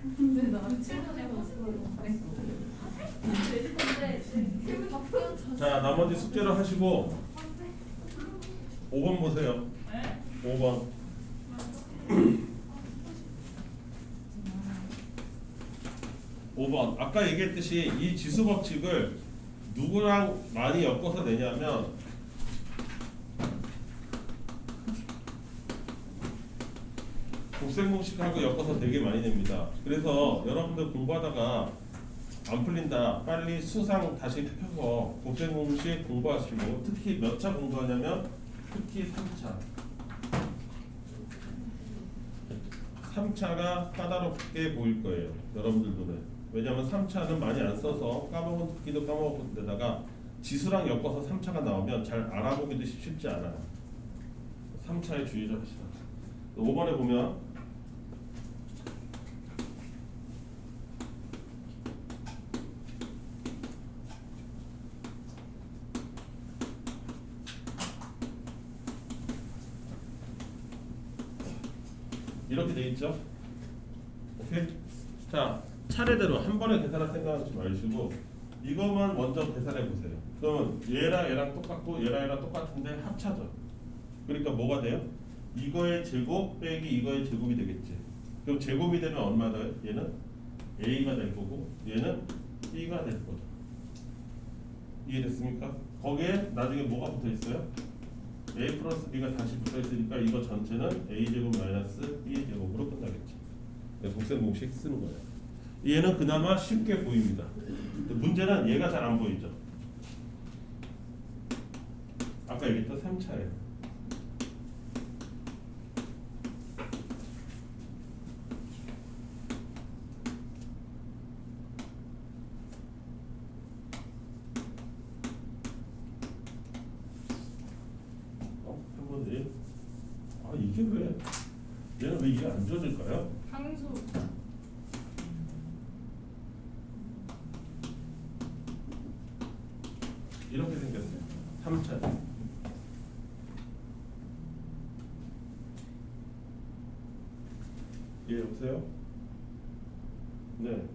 근데 나는 7년에 자, 나머지 숙제를 하시고 5번 보세요. 5번. 5번. 아까 얘기했듯이 이 지수 법칙을 누구랑 많이 엮어서 내냐면 곱셈 공식하고 엮어서 되게 많이 냅니다. 그래서 여러분들 공부하다가 안 풀린다. 빨리 수상 다시 펴서 곱셈 공식 공부하시고, 특히 몇 차 공부하냐면 특히 3차. 3차가 까다롭게 보일 거예요. 여러분들 눈에. 왜냐하면 3차는 많이 안 써서 까먹은 듣기도 까먹은 데다가 지수랑 엮어서 3차가 나오면 잘 알아보기도 쉽지 않아요. 3차에 주의 좀 하시다. 5번에 보면 이렇게 돼 있죠? 오케이? 자, 차례대로 한 번에 계산할 생각하지 마시고 이것만 먼저 계산해 보세요. 그러면 얘랑 똑같고 얘랑 똑같은데 합차죠. 그러니까 뭐가 돼요? 이거의 제곱 빼기 이거의 제곱이 되겠지. 그럼 제곱이 되면 얼마 더요? 얘는 A가 될 거고 얘는 B가 될 거죠. 이해됐습니까? 거기에 나중에 뭐가 붙어 있어요? A 플러스 B가 다시 붙어 있으니까 이거 전체는 A제곱 마이너스 B제곱으로 끝나겠죠. 곱셈 공식 쓰는 거예요. 얘는 그나마 쉽게 보입니다. 문제는 얘가 잘 안 보이죠. 아까 얘기했던 3차예요. 이게 왜? 얘는 왜 이게 안 젖을까요? 향수. 이렇게 생겼어요. 3차. 예, 여보세요? 네.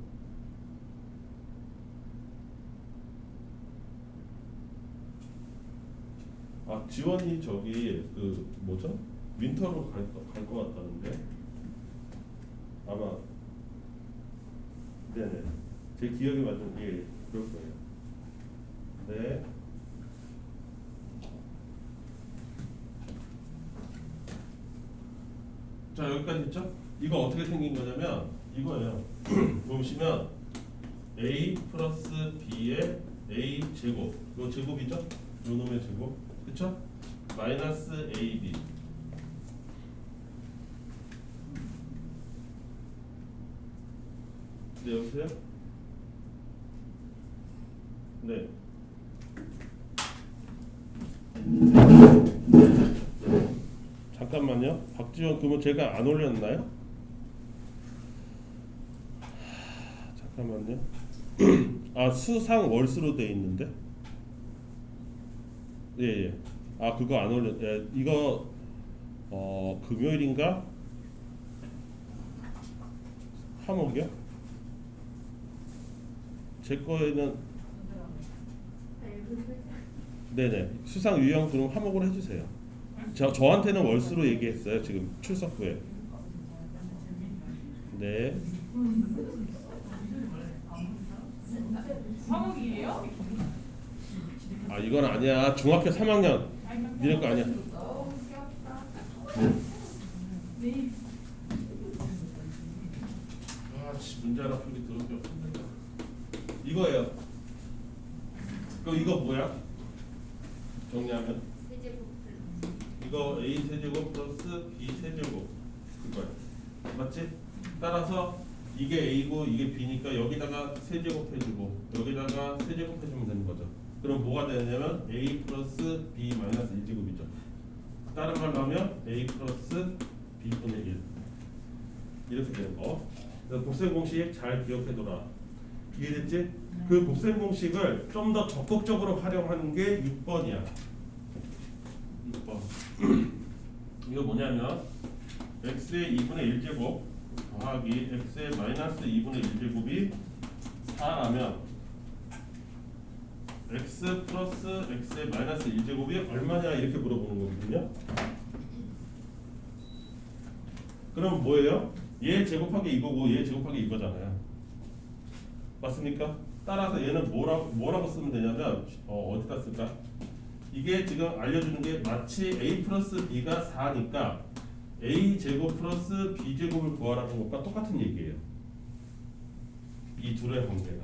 아, 지원이 저기 그 뭐죠? 윈터로 갈 것 같다는데 아마 네네 제 기억에 맞는 게 그럴 거예요. 네. 자, 여기까지 있죠? 이거 어떻게 생긴 거냐면 이거예요. 보시면 A 플러스 B의 A 제곱, 이거 제곱이죠? 요 놈의 제곱, 그쵸? 마이너스 AB. 네, 여보세요? 네. 잠깐만요. 박지원, 그러면 제가 안 올렸나요? 잠깐만요. 아, 수상 월수로 돼 있는데? 예, 예. 아, 그거 안 올렸. 예, 이거 금요일인가? 화목이요? 제 거에는 네네 수상 유형 그럼 화목으로 해주세요. 저한테는 월수로 얘기했어요. 지금 출석 후에. 네. 화목이에요? 아, 이건 아니야. 중학교 3학년 니네 거 아니야. 문제 하나 풀기 들어오기 힘들다. 이거예요. 그럼 이거 뭐야? 정리하면 이거 A 세제곱 플러스 B 세제곱 그거야. 맞지? 따라서 이게 A고 이게 B니까 여기다가 세제곱 해주고 여기다가 세제곱 해주면 되는 거죠. 그럼 뭐가 되냐면 A 플러스 B 마이너스 1제곱이죠. 다른 말로 하면 A 플러스 B분의 1 이렇게 되는 거. 그래서 곱셈 공식 잘 기억해둬라. 이해됐지? 네. 그 곱셈 공식을 좀 더 적극적으로 활용하는 게 6번이야. 6번. 이거 뭐냐면 x의 2분의 1제곱 더하기 x의 마이너스 2분의 1제곱이 4라면 x 플러스 x의 마이너스 1제곱이 얼마냐 이렇게 물어보는 거거든요. 그럼 뭐예요? 얘 제곱하기 이거고 얘 제곱하기 이거잖아요. 맞습니까? 따라서 얘는 뭐라고 쓰면 되냐면 어디다 쓸까? 이게 지금 알려주는 게 마치 a 플러스 b가 4니까 a 제곱 플러스 b 제곱을 구하라는 것과 똑같은 얘기예요. 이 둘의 관계가.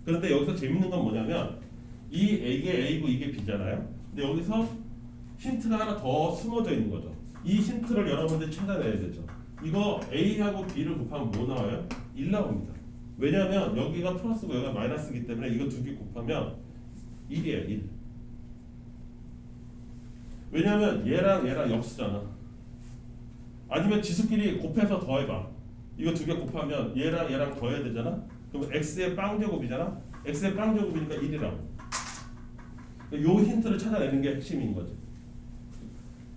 그런데 여기서 재밌는 건 뭐냐면 이게 a고 이게 b잖아요. 근데 여기서 힌트가 하나 더 숨어져 있는 거죠. 이 힌트를 여러분들이 찾아내야 되죠. 이거 a하고 b를 곱하면 뭐 나와요? 1 나옵니다. 왜냐하면 여기가 플러스고 여기가 마이너스이기 때문에 이거 두 개 곱하면 1이에요. 1. 왜냐하면 얘랑 얘랑 역수잖아. 아니면 지수끼리 곱해서 더해봐. 이거 두 개 곱하면 얘랑 얘랑 더해야 되잖아. 그럼 x의 빵제곱이잖아. x의 빵제곱이니까 1이라고. 요 힌트를 찾아내는 게 핵심인 거지.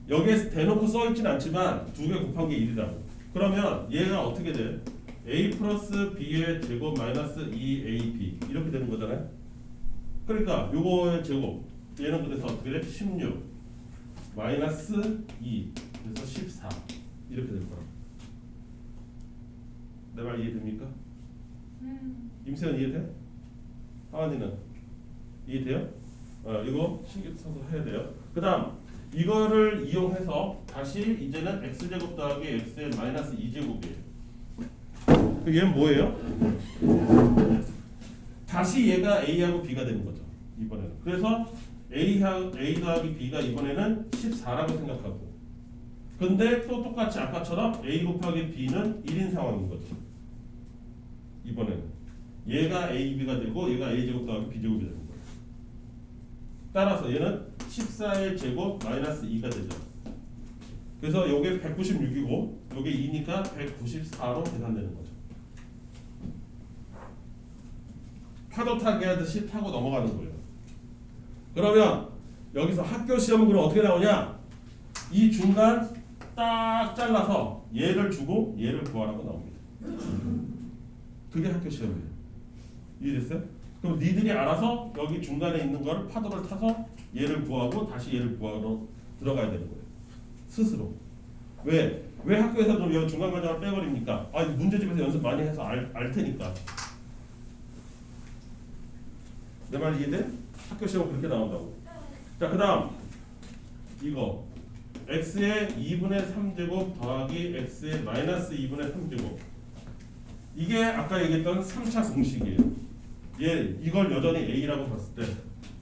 여기에 대놓고 써있진 않지만 두 개 곱한 게 1이라고. 그러면 얘가 어떻게 돼? a 플러스 b의 제곱 마이너스 2ab 이렇게 되는 거잖아요. 그러니까 요거의 제곱 얘는 그래서 어떻게 돼? 16 마이너스 2 그래서 14 이렇게 될 거야. 내 말 이해됩니까? 임세연 이해돼? 하은이는 이해돼요? 이거 신경 써서 해야 돼요. 그 다음 이거를 이용해서 다시 이제는 x제곱 더하기 x의 마이너스 2제곱이에요. 얘는 뭐예요? 다시 얘가 a하고 b가 되는 거죠. 이번에는. 그래서 a 더하기 b가 이번에는 14라고 생각하고 근데 또 똑같이 아까처럼 a 곱하기 b는 1인 상황인 거죠. 이번에는 얘가 a, b가 되고 얘가 a제곱 더하기 b제곱이 되는 거예요. 따라서 얘는 14의 제곱 마이너스 2가 되죠. 그래서 요게 196이고 요게 2니까 194로 계산되는 거죠. 파도 타기 하듯이 타고 넘어가는 거예요. 그러면 여기서 학교 시험은 그럼 어떻게 나오냐? 이 중간 딱 잘라서 얘를 주고 얘를 구하라고 나옵니다. 그게 학교 시험이에요. 이해됐어요? 그럼 니들이 알아서 여기 중간에 있는 걸 파도를 타서 얘를 구하고 다시 얘를 구하러 들어가야 되는 거예요. 스스로. 왜 학교에서도 여기 중간 과정을 빼버립니까? 문제집에서 연습 많이 해서 알 테니까. 내 말 이해돼? 학교 시험 그렇게 나온다고. 자, 그 다음 이거 x의 2분의 3제곱 더하기 x의 마이너스 2분의 3제곱 이게 아까 얘기했던 3차 공식이에요. 이걸 여전히 a라고 봤을 때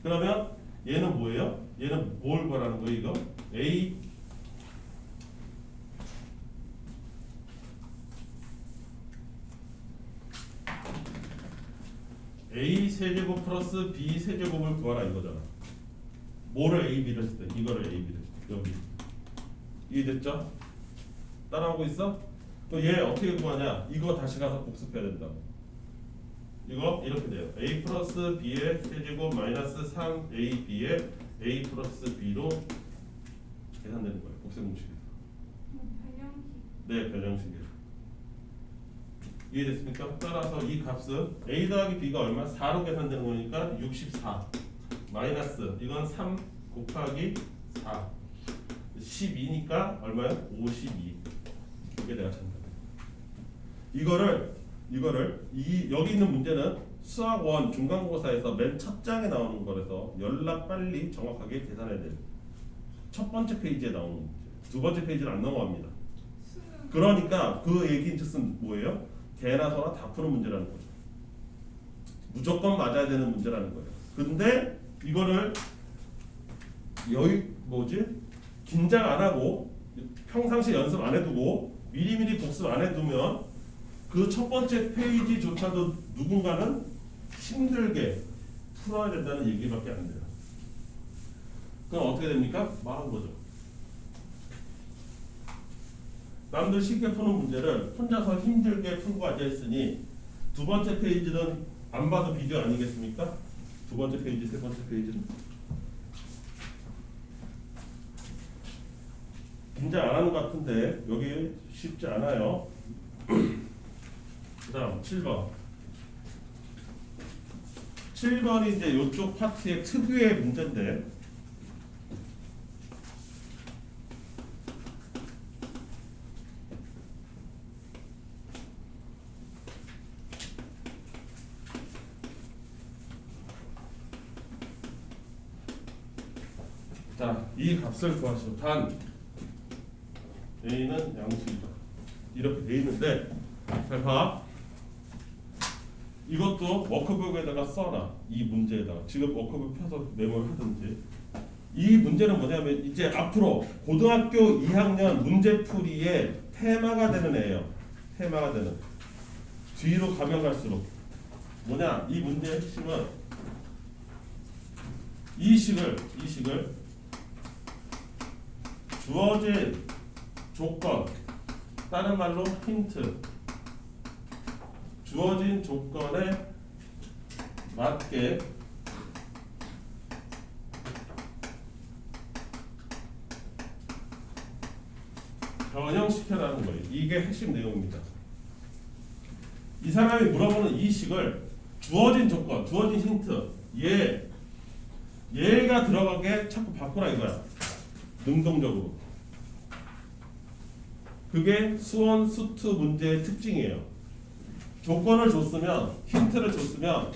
그러면 얘는 뭐예요? 얘는 뭘 구하라는 거예요? 이거 a 세제곱 플러스 b 세제곱을 구하라 이거잖아. 뭐를 a, b를 했을 때 이거를 a, b를 여기 이해됐죠? 따라오고 있어? 또 얘 어떻게 구하냐? 이거 다시 가서 복습해야 된다고. 이거 이렇게 돼요. a 플러스 b의 세제곱 마이너스 3ab의 a 플러스 b로 계산되는 거예요. 복습 공식에서. 네, 변형식이에요. 이해됐습니까? 따라서 이 값은 a 더하기 b가 얼마? 4로 계산되는 거니까 64 마이너스 이건 3 곱하기 4 12니까 얼마야? 52 이게 내가 찾는 거야. 이거를 여기 있는 문제는 수학 1 중간고사에서 맨 첫 장에 나오는 거라서 연락 빨리 정확하게 계산해야 돼요. 첫 번째 페이지에 나오는 문제. 두 번째 페이지는 안 넘어갑니다. 그러니까 그 얘기인 즉슨 뭐예요? 개나 소나 다 푸는 문제라는 거죠. 무조건 맞아야 되는 문제라는 거예요. 근데 이거를 긴장 안 하고 평상시 연습 안 해두고 미리미리 복습 안 해두면 그 첫 번째 페이지조차도 누군가는 힘들게 풀어야 된다는 얘기밖에 안 돼요. 그럼 어떻게 됩니까? 망한 거죠. 남들 쉽게 푸는 문제를 혼자서 힘들게 풀고 앉아있으니 두 번째 페이지는 안 봐도 비디오 아니겠습니까? 두 번째 페이지, 세 번째 페이지는 긴장 안 하는 것 같은데 여기 쉽지 않아요. 그 다음 7번. 7번이 이제 이쪽 파트의 특유의 문제인데, 자, 이 값을 구하시오. 단 A는 양수이다. 이렇게 돼 있는데, 잘 봐. 이것도 워크북에다가 써놔. 이 문제에다가. 지금 워크북 펴서 메모를 하든지. 이 문제는 뭐냐면 이제 앞으로 고등학교 2학년 문제풀이의 테마가 되는 애예요. 테마가 되는. 뒤로 가면 갈수록 뭐냐? 이 문제의 핵심은 이 식을 주어진 조건, 다른 말로 힌트, 주어진 조건에 맞게 변형시켜라는 거예요. 이게 핵심 내용입니다. 이 사람이 물어보는 이 식을 주어진 조건, 주어진 힌트, 얘가 들어가게 자꾸 바꾸라 이거야. 능동적으로. 그게 수원, 수투 문제의 특징이에요. 조건을 줬으면, 힌트를 줬으면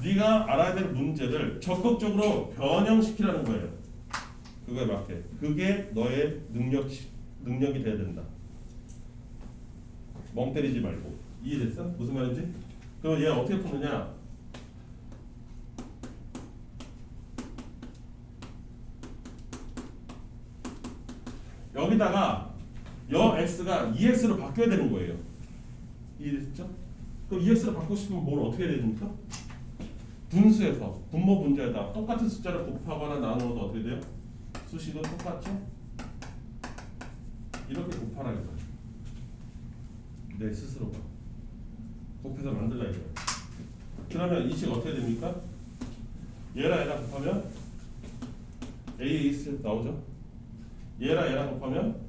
네가 알아야 될 문제를 적극적으로 변형시키라는 거예요. 그거에 맞게. 그게 너의 능력이 돼야 된다. 멍 때리지 말고. 이해됐어? 무슨 말인지? 그럼 얘 어떻게 푸느냐? 여기다가 여 x가 2x로 바뀌어야 되는 거예요. 이해됐죠? 그럼 2x로 바꾸고 싶으면 뭘 어떻게 해야 됩니까? 분수에서 분모 분자에다 똑같은 숫자를 곱하거나 나누어도 어떻게 돼요? 수식은 똑같죠? 이렇게 곱하라 이거야. 내 스스로가 곱해서 만들라 이거야. 그러면 이 식 어떻게 됩니까? 얘랑 얘랑 곱하면 AX 나오죠? 얘랑 얘랑 곱하면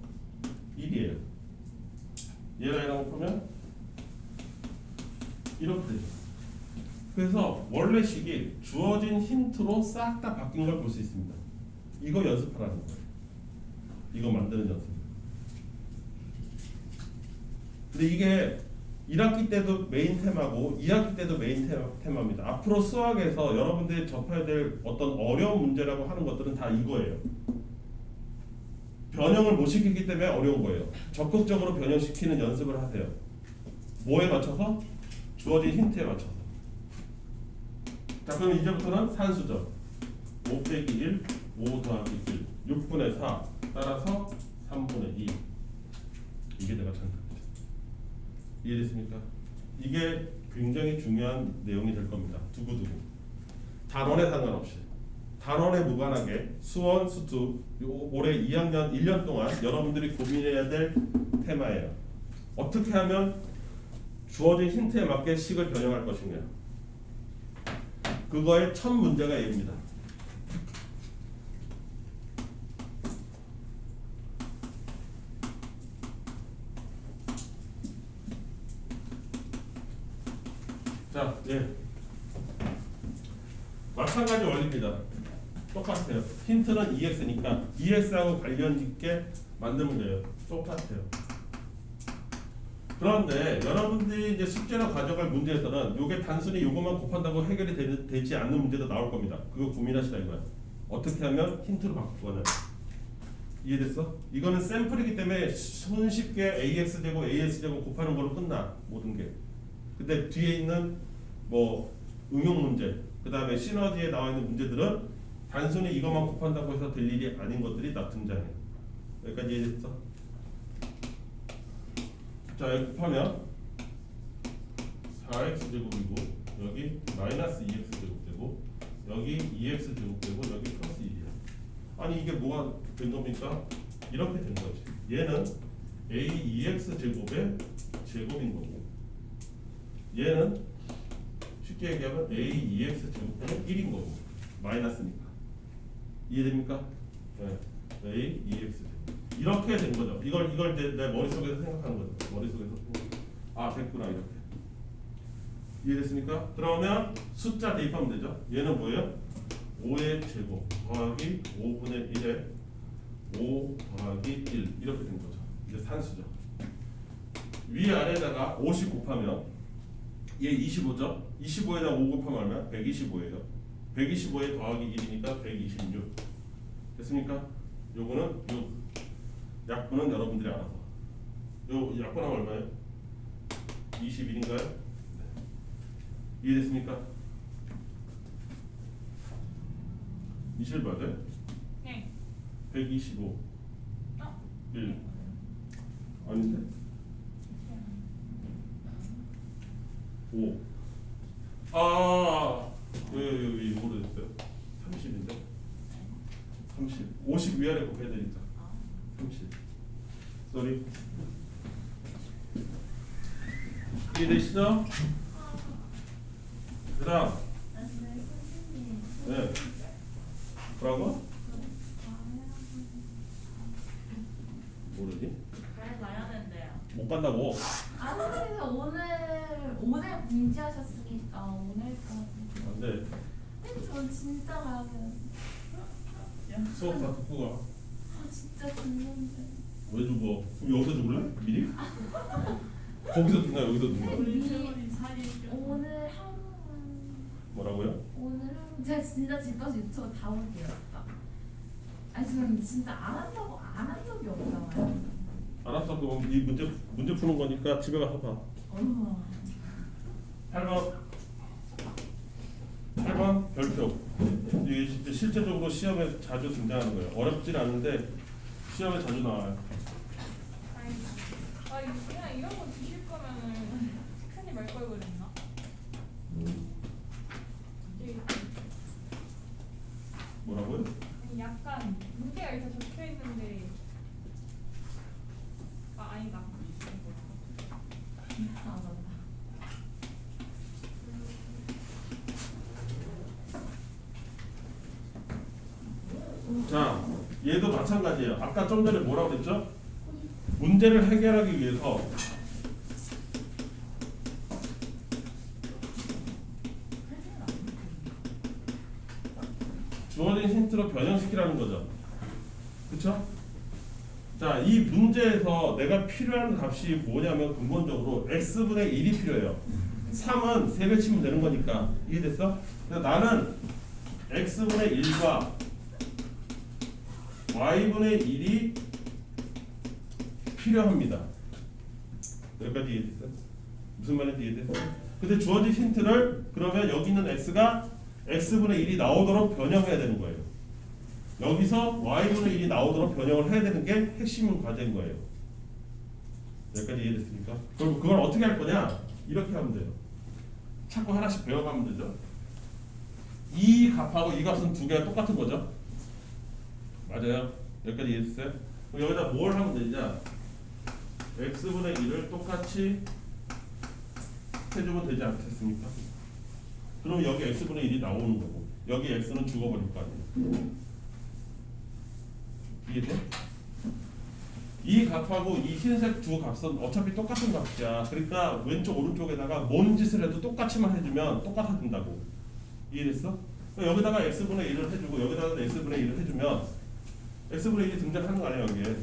1이에요. 얘랑 얘랑 곱하면 이렇게 되죠. 그래서 원래 식이 주어진 힌트로 싹 다 바뀐 걸 볼 수 있습니다. 이거 연습하라는 거예요. 이거 만드는 연습. 근데 이게 1학기 때도 메인 테마고 2학기 때도 메인 테마입니다. 앞으로 수학에서 여러분들이 접해야 될 어떤 어려운 문제라고 하는 것들은 다 이거예요. 변형을 못 시키기 때문에 어려운 거예요. 적극적으로 변형시키는 연습을 하세요. 뭐에 맞춰서? 주어진 힌트에 맞춰서. 자, 그럼 이제부터는 산수죠. 5 빼기 1, 5 더하기 1, 6분의 4, 따라서 3분의 2. 이게 내가 정답이죠. 이해됐습니까? 이게 굉장히 중요한 내용이 될 겁니다. 두고두고. 단원에 상관없이. 단원에 무관하게 수원, 수투 올해 2학년 1년 동안 여러분들이 고민해야 될 테마예요. 어떻게 하면 주어진 힌트에 맞게 식을 변형할 것이냐. 그거의 첫 문제가 얘입니다. 자, 마찬가지 원리입니다. 똑같아요. 힌트는 2x니까 2x하고 관련 있게 만들면 돼요. 똑같아요. 그런데 여러분들이 이제 숙제로 가져갈 문제에서는 이게 단순히 이것만 곱한다고 해결이 되지 않는 문제도 나올 겁니다. 그거 고민하시라 이거야. 어떻게 하면 힌트로 바꾸거나. 이해됐어? 이거는 샘플이기 때문에 손쉽게 ax제곱 as제곱 곱하는 걸로 끝나 모든 게. 근데 뒤에 있는 뭐 응용 문제, 그 다음에 시너지에 나와 있는 문제들은 단순히 이것만 곱한다고 해서 될 일이 아닌 것들이 다 등장해. 여기까지 이해됐어? 자, 여기 곱하면 4x제곱이고 여기 마이너스 2x제곱 되고 여기 2x제곱 되고 여기 플러스 1이야. 아니 이게 뭐가 된 겁니까? 이렇게 된 거지. 얘는 a 2x제곱의 제곱인 거고 얘는 쉽게 얘기하면 a 2x제곱은 1인 거고 마이너스니까. 이해됩니까? 네. a 2x 이렇게 된 거죠. 이걸 내 머릿속에서 생각하는 거죠. 머릿속에서. 아 됐구나 이렇게. 이해됐습니까? 그러면 숫자 대입하면 되죠. 얘는 뭐예요? 5의 제곱 더하기 5분의 1에 5 더하기 1 이렇게 된 거죠. 이제 산수죠. 위아래에다가 50 곱하면 얘 25죠. 25에다 5 곱하면 얼마야? 125예요. 125에 더하기 1이니까 126 됐습니까? 요거는 6 약분은 여러분들이 알아서. 요 약분하면 얼마예요? 21인가요? 네. 이해됐습니까? 21 맞아요? 네. 125 어? 1 아닌데? 5 아, 왜 모르겠어요? 30인데? 30 50 위아래 곱해야 되니까 30 쏘리 이해되시죠? 그 다음 네 뭐라고? 모르니? 그래서 놔야 된대요. 못 간다고 아무래도 오늘 공지하셨으니까 오늘까지. 안돼 근데 저 진짜 가야 돼. 수업 다 듣고 가 아 진짜 듣는데. 왜 죽어? 그럼 여기서 죽을래? 미리? 거기서 듣나 여기서 듣나? 우리 채원이 사이 오늘 하루만. 뭐라고요? 오늘 하루. 제가 진짜 집 가서 유튜브 다 볼게요. 아니 저는 진짜 안 한 적이 없잖아요. 알았어 그럼 이 문제 푸는 거니까 집에 가서 봐 어머. 8번 별표 이게 진짜 실제적으로 시험에 자주 등장하는 거예요. 어렵진 않은데 시험에 자주 나와요. 아 이거 그냥 이런 거 드실 거면은 스캔이 말 걸 그랬나? 뭐라고요? 아니, 약간 문제가 이렇게 적혀 있는데 아니다. 아 맞다. 자 얘도 마찬가지예요. 아까 좀 전에 뭐라고 그랬죠? 문제를 해결하기 위해서 주어진 힌트로 변형시키라는 거죠. 그쵸? 자, 이 문제에서 내가 필요한 값이 뭐냐면 근본적으로 x분의 1이 필요해요. 3은 3배 치면 되는 거니까. 이해됐어? 그래서 나는 x분의 1과 y분의 1이 필요합니다. 여기까지 이해됐어? 무슨 말인지 이해됐어? 근데 주어진 힌트를 그러면 여기 있는 x가 x분의 1이 나오도록 변형해야 되는 거예요. 여기서 y분의 1이 나오도록 변형을 해야 되는 게 핵심 과제인 거예요. 여기까지 이해됐습니까? 그럼 그걸 어떻게 할 거냐? 이렇게 하면 돼요. 자꾸 하나씩 배워가면 되죠. 이 값하고 이 값은 두 개가 똑같은 거죠. 맞아요. 여기까지 이해됐어요? 그럼 여기다 뭘 하면 되냐? x분의 1을 똑같이 해주면 되지 않겠습니까? 그럼 여기 x분의 1이 나오는 거고 여기 x는 죽어버릴 거 아니에요. 이해돼? 이 값하고 이 흰색 두 값은 어차피 똑같은 값이야. 그러니까 왼쪽 오른쪽에다가 뭔 짓을 해도 똑같이만 해주면 똑같아진다고. 이해됐어? 여기다가 x분의 1을 해주고 여기다가 x분의 1을 해주면 x분의 1이 등장하는 거 아니야 여기에.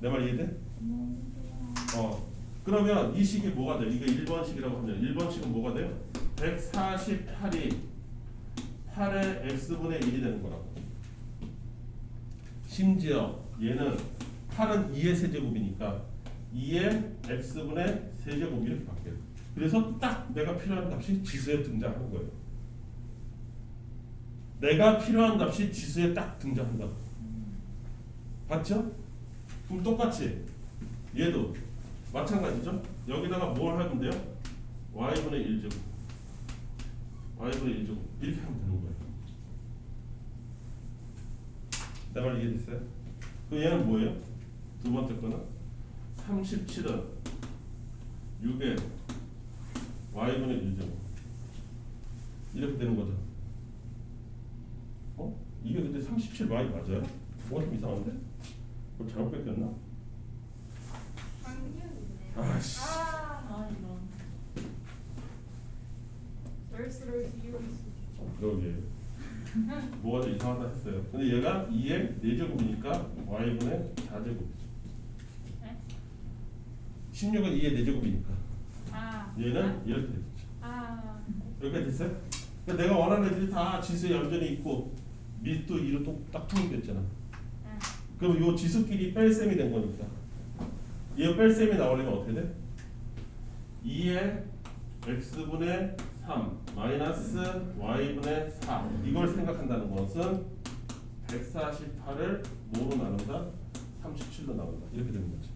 내 말 이해돼? 그러면 이 식이 뭐가 돼? 이게 1번식이라고 하면 1번식은 뭐가 돼요? 148이 8의 x분의 1이 되는 거라고. 심지어 얘는 8은 2의 세제곱이니까 2의 x분의 세제곱 이렇게 바뀌어요. 그래서 딱 내가 필요한 값이 지수에 등장하는 거예요. 내가 필요한 값이 지수에 딱 등장한다. 봤죠? 그럼 똑같이 얘도 마찬가지죠? 여기다가 뭘 하면 돼요? y분의 1제곱 y분의 1제곱 이렇게 하면 되는 거예요. 내 말 이해됐어요? 그럼 얘는 뭐예요? 두 번째 거는 37은 6에 y분의 1제곱 이렇게 되는 거죠. 이게 근데 37y 맞아요? 뭐가 좀 이상한데? 그걸 잘못 뺏겼나? 아씨. 아 이런. 썰썰 이유가 있어. 그러게. 뭐가 좀 이상하다 했어요. 근데 얘가 2의 4제곱이니까 y분의 4제곱이죠. 네? 16은 2의 4제곱이니까 아. 얘는 이렇게 됐죠. 아. 여기까지 됐어요? 그러니까 내가 원하는 애들이 다 지수에 얌전히 있고 밑도 2로 딱 통일됐잖아. 응. 그럼 요 지수끼리 뺄셈이 된 거니까 이 뺄셈이 나오려면 어떻게 돼? 2의 x분의 3 마이너스 y분의 4 이걸 생각한다는 것은 148을 뭐로 나눈다? 37로 나눈다. 이렇게 되는 거죠.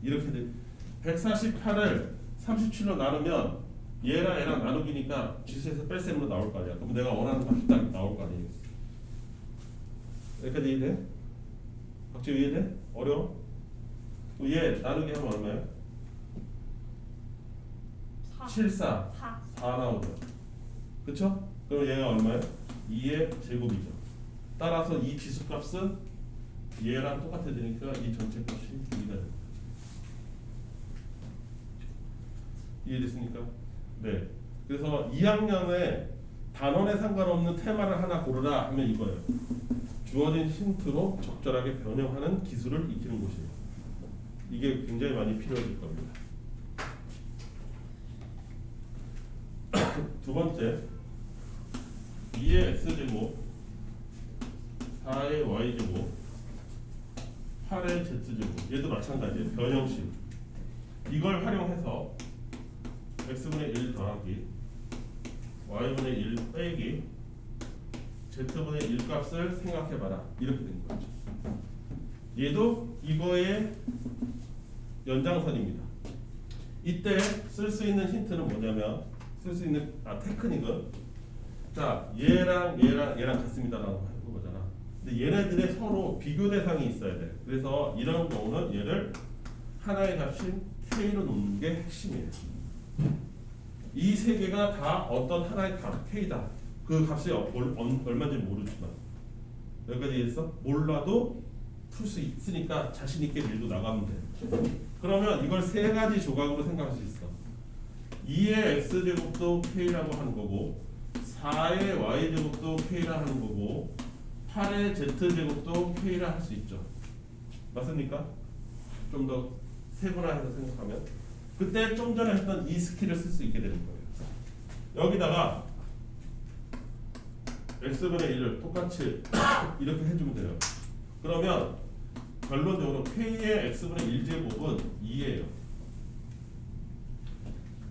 이렇게 돼. 148을 37로 나누면 얘랑 얘랑 나누기니까 지수에서 뺄셈으로 나올 거 아니야. 그럼 내가 원하는 값이 딱 나올 거 아니에요. 여기까지 이해돼? 박지 이해돼? 어려워? 얘 나누기 하면 얼마야? 7, 4 나오죠. 그쵸? 그럼 얘가 얼마야? 2의 제곱이죠. 따라서 이 지수값은 얘랑 똑같아지니까 이 전체 값이 2가 됩니다. 이해됐습니까? 네. 그래서 2학년에 단원에 상관없는 테마를 하나 고르라 하면 이거예요. 주어진 힌트로 적절하게 변형하는 기술을 익히는 곳이에요. 이게 굉장히 많이 필요해질 겁니다. 두 번째, 2의 x제곱 4의 y제곱 8의 z제곱 얘도 마찬가지예요. 변형식. 이걸 활용해서 x분의 1 더하기 y분의 1 빼기 z분의 1 값을 생각해봐라. 이렇게 된 거죠. 얘도 이거의 연장선입니다. 이때 쓸 수 있는 힌트는 뭐냐면 쓸 수 있는 테크닉은 자 얘랑 같습니다라고 해본 거잖아. 근데 얘네들의 서로 비교 대상이 있어야 돼. 그래서 이런 경우는 얘를 하나의 값인 k로 놓는 게 핵심이에요. 이 세 개가 다 어떤 하나의 값 k다. 그 값이 얼마인지 모르지만 여기까지 이해했어? 몰라도 풀 수 있으니까 자신 있게 밀고 나가면 돼. 그러면 이걸 세 가지 조각으로 생각할 수 있어. 2의 x제곱도 k라고 하는 거고 4의 y제곱도 k라 하는 거고 8의 z제곱도 k라 할 수 있죠. 맞습니까? 좀 더 세분화해서 생각하면 그때 좀 전에 했던 이 스킬을 쓸 수 있게 되는 거예요. 여기다가 x분의 1을 똑같이 이렇게 해주면 돼요. 그러면 결론적으로 k의 x분의 1제곱은 2예요.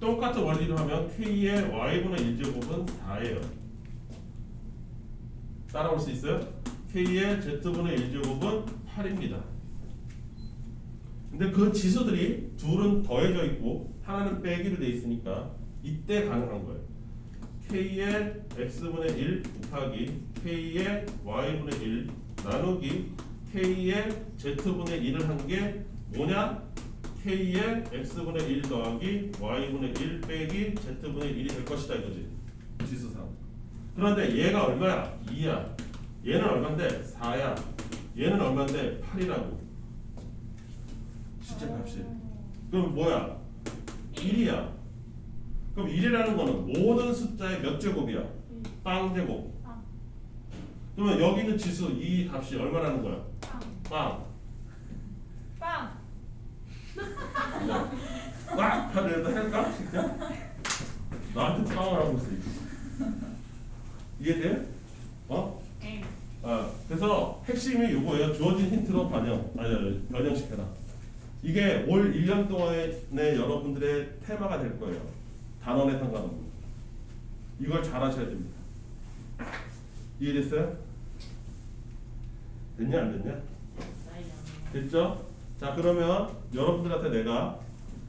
똑같은 원리로 하면 k의 y분의 1제곱은 4예요. 따라올 수 있어요? k의 z분의 1제곱은 8입니다. 근데 그 지수들이 둘은 더해져 있고 하나는 빼기로 돼 있으니까 이때 가능한 거예요. k의 x분의 1 곱하기 k의 y분의 1 나누기 k의 z분의 1을 한 게 뭐냐? k의 x분의 1 더하기 y분의 1 빼기 z분의 1이 될 것이다 이거지. 지수상. 그런데 얘가 얼마야? 2야. 얘는 얼마인데? 4야. 얘는 얼마인데? 8이라고. 실제 값이. 그럼 뭐야? 1이야. 그럼 1이라는 거는 모든 숫자의 몇 제곱이야? 빵 제곱. 그러면 여기 있는 지수 이 값이 얼마라는 거야? 빵. 빵. 빵! 하려도 할까? 진짜? 나한테 빵을 하고 있어. 이해돼? 어? 응. 그래서 핵심이 이거예요. 주어진 힌트로 변형시켜라. 이게 올 1년 동안의 여러분들의 테마가 될 거예요. 단원에 상관없는. 이걸 잘 하셔야 됩니다. 이해됐어요? 됐냐 안 됐냐? 됐죠? 자 그러면 여러분들한테 내가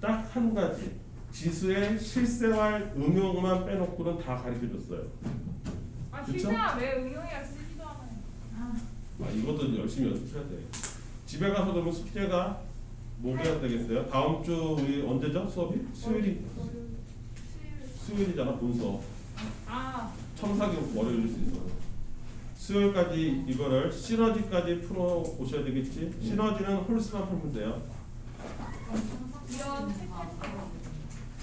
딱 한 가지 지수의 실생활 응용만 빼놓고는 다 가르쳐줬어요. 아 그쵸? 진짜 왜 응용이라 쓰지도 않아요. 이것도 열심히 연습해야 돼. 집에 가서 그러면 숙제가 뭐가 되겠어요? 다음 주 우리 언제죠? 수업이? 수요일이잖아 본 수업. 아. 청사기 월요일일 수 있어. 수요일까지 이거를 시너지까지 풀어 보셔야 되겠지. 시너지는 홀수만 풀면 돼요. 연습했어요.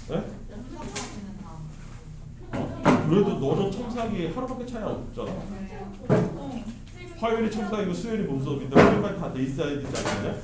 네? 연습하기는 다. 그래도 너는 첨삭이 하루밖에 차이 없잖아. 화요일이 첨삭이고 수요일이 본수업인데 화요일까지 다 돼 있어야 되지 않겠냐?